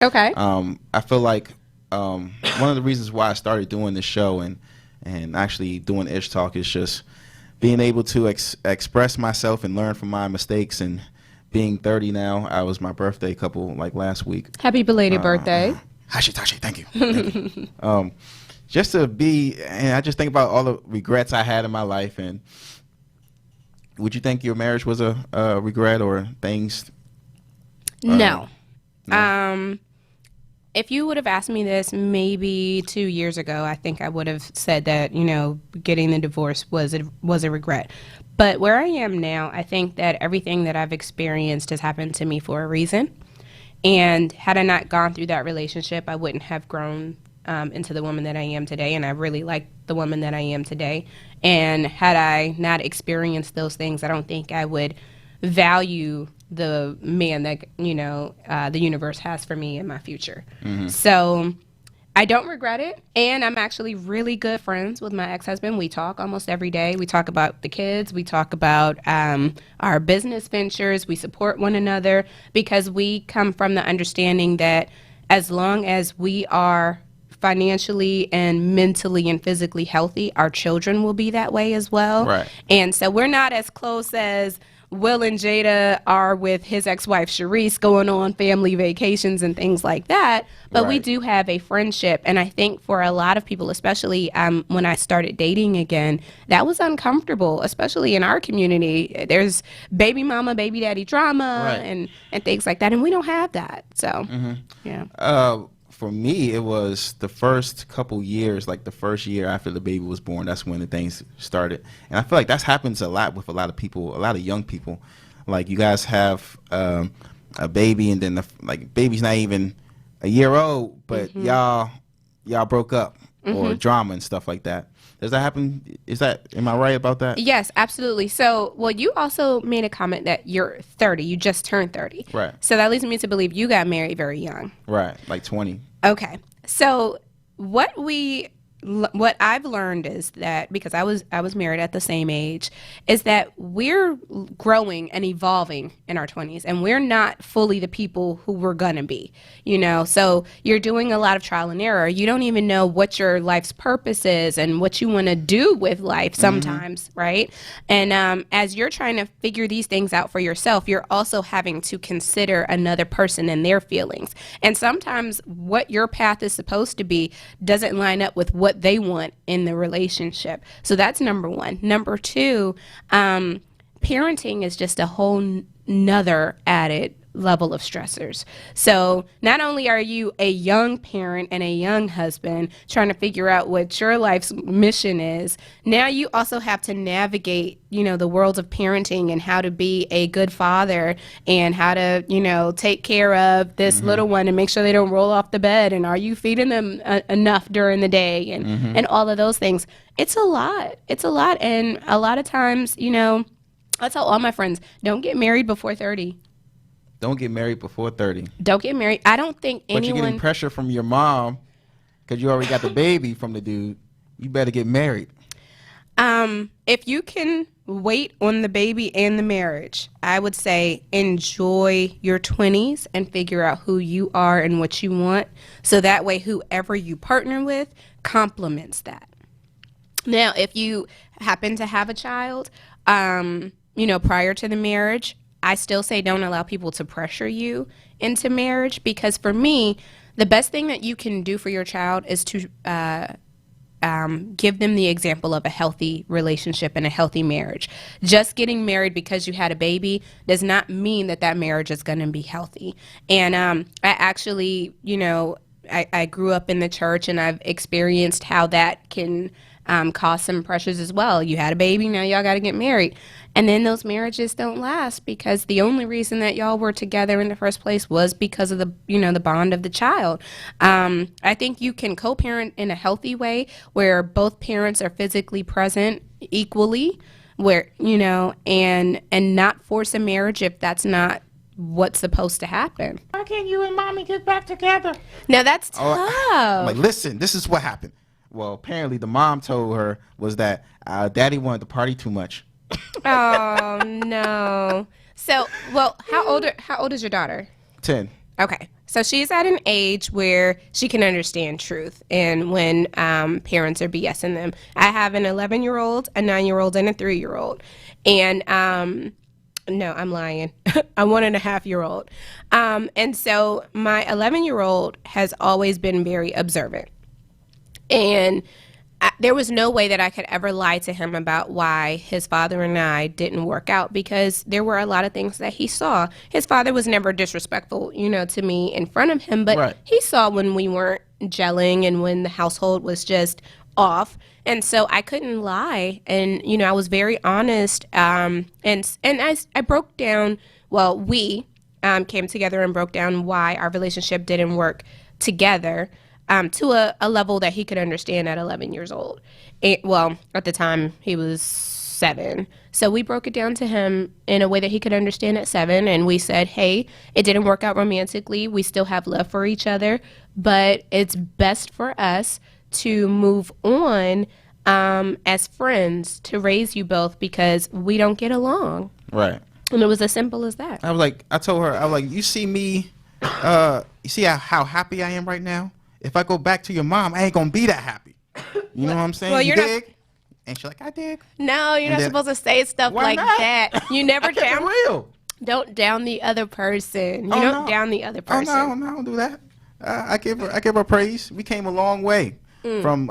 Okay. I feel like one of the reasons why I started doing this show and actually doing Ish Talk is just being able to express myself and learn from my mistakes. And being 30 now, I was my birthday couple like last week. Happy belated birthday. Tashi, thank you. Thank you. Just to be, and I just think about all the regrets I had in my life. And would you think your marriage was a regret or things? No. No? If you would have asked me this maybe 2 years ago, I think I would have said that, getting the divorce was a regret. But where I am now, I think that everything that I've experienced has happened to me for a reason. And had I not gone through that relationship, I wouldn't have grown into the woman that I am today. And I really like the woman that I am today. And had I not experienced those things, I don't think I would value the man that the universe has for me in my future. So I don't regret it, and I'm actually really good friends with my ex-husband. We talk almost every day. We talk about the kids, we talk about our business ventures, we support one another, because we come from the understanding that as long as we are financially and mentally and physically healthy, our children will be that way as well. Right. And so we're not as close as Will and Jada are with his ex-wife Sharice, going on family vacations and things like that. But we Right. do have a friendship. And I think for a lot of people, especially when I started dating again, that was uncomfortable, especially in our community. There's baby mama, baby daddy drama Right. and things like that. And we don't have that. So, yeah. For me, it was the first couple years, like the first year after the baby was born. That's when the things started, and I feel like that happens a lot with a lot of people, a lot of young people. Like you guys have a baby, and then baby's not even a year old, but y'all broke up or drama and stuff like that. Does that happen? Am I right about that? Yes, absolutely. So, well, you also made a comment that you're 30. You just turned 30. Right. So that leads me to believe you got married very young. Right, like 20. Okay. So what I've learned is that, because I was married at the same age, is that we're growing and evolving in our 20s, and we're not fully the people who we're gonna be, so you're doing a lot of trial and error. You don't even know what your life's purpose is and what you want to do with life sometimes, right? And as you're trying to figure these things out for yourself, you're also having to consider another person and their feelings, and sometimes what your path is supposed to be doesn't line up with what they want in the relationship. So that's number one. Number two, parenting is just a whole nother added level of stressors. So not only are you a young parent and a young husband trying to figure out what your life's mission is, now you also have to navigate, the world of parenting and how to be a good father and how to, take care of this little one and make sure they don't roll off the bed, and are you feeding them enough during the day, and all of those things. It's a lot. And a lot of times, I tell all my friends, don't get married before 30. Don't get married before 30. Don't get married. I don't think But you're getting pressure from your mom because you already got the baby from the dude. You better get married. If you can wait on the baby and the marriage, I would say enjoy your 20s and figure out who you are and what you want. So that way, whoever you partner with complements that. Now, if you happen to have a child, prior to the marriage, I still say don't allow people to pressure you into marriage, because for me, the best thing that you can do for your child is to give them the example of a healthy relationship and a healthy marriage. Just getting married because you had a baby does not mean that marriage is going to be healthy. And I actually, I grew up in the church, and I've experienced how that can cause some pressures as well. You had a baby, now y'all got to get married. And then those marriages don't last, because the only reason that y'all were together in the first place was because of the bond of the child. I think you can co-parent in a healthy way where both parents are physically present equally, and not force a marriage if that's not what's supposed to happen. Why can't you and mommy get back together? Now that's tough. I'm like, listen, this is what happened. Well, apparently the mom told her was that daddy wanted to party too much. Oh no. So, well, how old is your daughter? 10. Okay. So she's at an age where she can understand truth and when parents are BSing them. I have an 11-year-old, a 9-year-old, and a 3-year-old. And no, I'm lying. A 1.5-year-old. And so my 11-year-old has always been very observant. And there was no way that I could ever lie to him about why his father and I didn't work out because there were a lot of things that he saw. His father was never disrespectful, to me in front of him, but Right. he saw when we weren't gelling and when the household was just off. And so I couldn't lie. And, I was very honest. And I broke down, well, we came together and broke down why our relationship didn't work together. To a level that he could understand at 11 years old. Well, at the time, he was 7. So we broke it down to him in a way that he could understand at 7. And we said, hey, it didn't work out romantically. We still have love for each other. But it's best for us to move on as friends to raise you both because we don't get along. Right. And it was as simple as that. I told her, you see me, you see how happy I am right now? If I go back to your mom, I ain't gonna be that happy. You know what I'm saying? Well, you you're dig? And she's like, I dig. No, you're not supposed to say stuff Why like not? that. You never I kept it real. don't down the other person. You Oh, don't no. down the other Oh person. no, I don't do that. I give her praise. We came a long way from